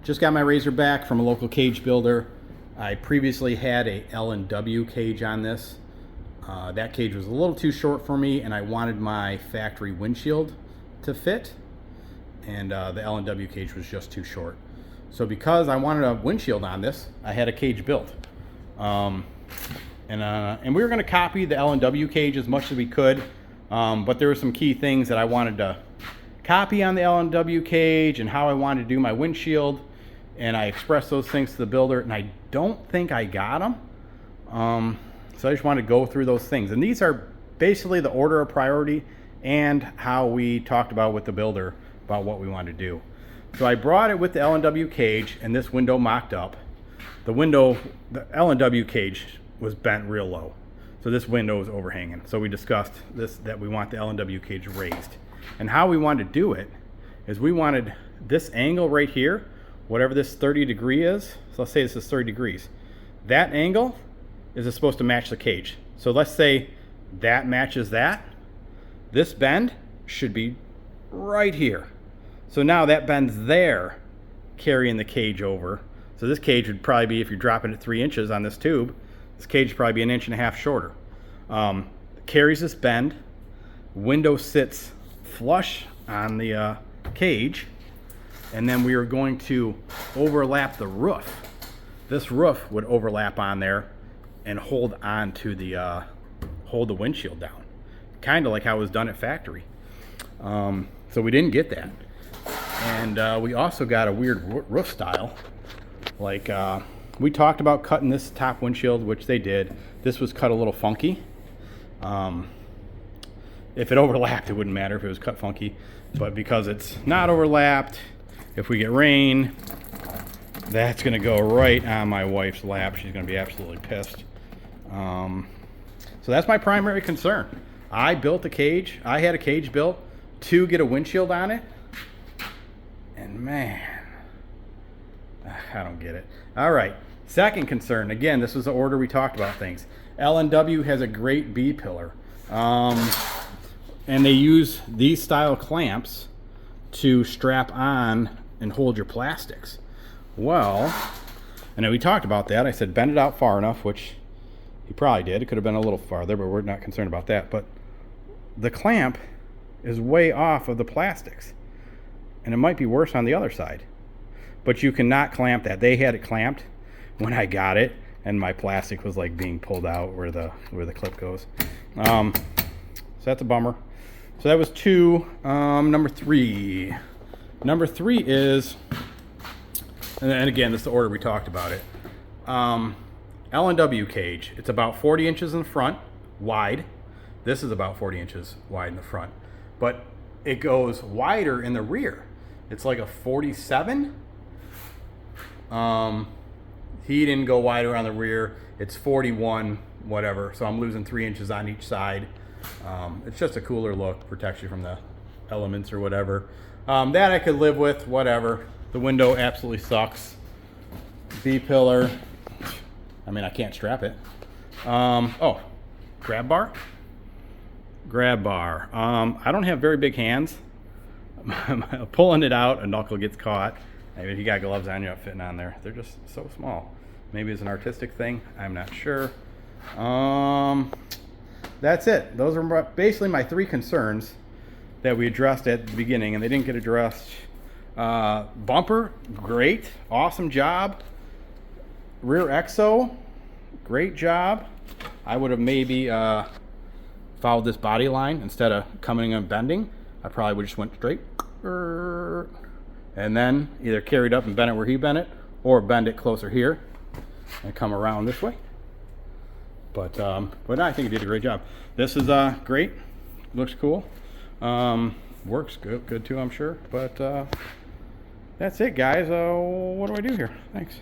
Just got my razor back from a local cage builder. I previously had a L&W cage on this. That cage was a little too short for me, and I wanted my factory windshield to fit, and the L&W cage was just too short. So because I wanted a windshield on this, I had a cage built. And we were going to copy the L&W cage as much as we could, but there were some key things that I wanted to copy on the L&W cage and how I wanted to do my windshield, and I expressed those things to the builder, and I don't think I got them. So I just wanted to go through those things, and these are basically the order of priority and how we talked about with the builder about what we wanted to do. So I brought it with the L&W cage and this window mocked up. The L&W cage was bent real low, so this window is overhanging. So we discussed this, that we want the L&W cage raised, and how we wanted to do it is we wanted this angle right here, whatever this 30 degree is. So let's say this is 30 degrees. That angle is supposed to match the cage. So let's say that matches that. This bend should be right here. So now that bend's there, carrying the cage over. So this cage would probably be, if you're dropping it 3 inches on this tube, this cage would probably be 1.5 inches shorter. Carries this bend. Window sits flush on the cage, and then we are going to overlap the roof. This roof would overlap on there and hold on to the hold the windshield down, kind of like how it was done at factory. So we didn't get that, and we also got a weird roof style. Like we talked about cutting this top windshield, which they did. This was cut a little funky. If it overlapped, it wouldn't matter if it was cut funky, but because it's not overlapped, if we get rain, that's gonna go right on my wife's lap. She's gonna be absolutely pissed. So that's my primary concern. I built a cage. I had a cage built to get a windshield on it, and man, I don't get it. All right, second concern. Again, this was the order we talked about things. L&W has a great B pillar, and they use these style clamps to strap on and hold your plastics. Well, I know we talked about that. I said bend it out far enough, which he probably did. It could have been a little farther, but we're not concerned about that. But the clamp is way off of the plastics, and it might be worse on the other side. But you cannot clamp that. They had it clamped when I got it, and my plastic was like being pulled out where the clip goes. So that's a bummer. So that was 2. Number 3. Number 3 is, and again, this is the order we talked about it. L&W cage. It's about 40 inches in the front, wide. This is about 40 inches wide in the front, but it goes wider in the rear. It's like a 47. He didn't go wider on the rear. It's 41, whatever. So I'm losing 3 inches on each side. It's just a cooler look, protects you from the elements or whatever. That I could live with, whatever. The window absolutely sucks. B pillar. I mean, I can't strap it. Oh, grab bar. Grab bar. I don't have very big hands. Pulling it out, a knuckle gets caught. Maybe if you got gloves on, you're not fitting on there. They're just so small. Maybe it's an artistic thing. I'm not sure. That's it. Those are basically my 3 concerns that we addressed at the beginning, and they didn't get addressed. Bumper, great, awesome job. Rear exo, great job. I would have maybe followed this body line instead of coming and bending. I probably would have just went straight, and then either carried up and bent it where he bent it, or bend it closer here and come around this way. But I think he did a great job. This is great. Looks cool. Works good too, I'm sure. But that's it, guys. What do I do here? Thanks.